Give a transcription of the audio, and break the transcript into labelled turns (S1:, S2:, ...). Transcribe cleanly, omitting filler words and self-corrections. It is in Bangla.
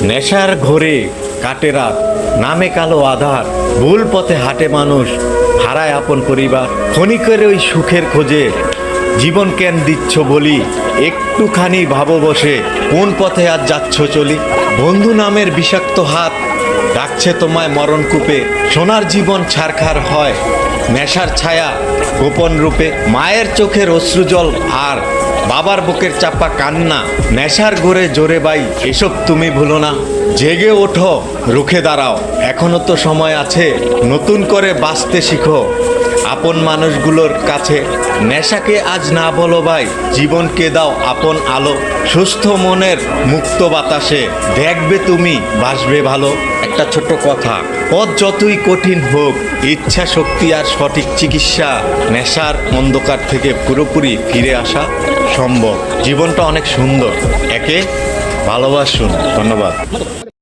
S1: নেশার ঘোরে কাটে রাত, নামে কালো আধার, ভুল পথে হাঁটে মানুষ, হারায় আপন পরিবার। ক্ষণিকের ওই সুখের খোঁজে জীবন কেন দিচ্ছ বলি, একটুখানি ভাবো বসে কোন পথে আজ যাচ্ছ চলি। বন্ধু নামের বিষাক্ত হাত ডাকছে তোমায় মরণকূপে, সোনার জীবন ছারখার হয় নেশার ছায়া গোপন রূপে। মায়ের চোখের অশ্রুজল আর বাবার বুকের চাপা কান্না, নেশার ঘোরে জোরে বাই এসব তুমি ভুলো না। জেগে ওঠো, রুখে দাঁড়াও, এখনো তো সময় আছে, নতুন করে বাঁচতে শিখো আপন মানুষগুলোর কাছে। নেশাকে আজ না বলো ভাই, জীবনকে দাও আপন আলো, সুস্থ মনের মুক্ত বাতাসে দেখবে তুমি বাসবে ভালো। একটা ছোট্ট কথা, পথ যতই কঠিন হোক, ইচ্ছা শক্তি আর সঠিক চিকিৎসা, নেশার অন্ধকার থেকে পুরোপুরি ফিরে আসা সম্ভব। জীবনটা অনেক সুন্দর, একে ভালোবাসুন। ধন্যবাদ।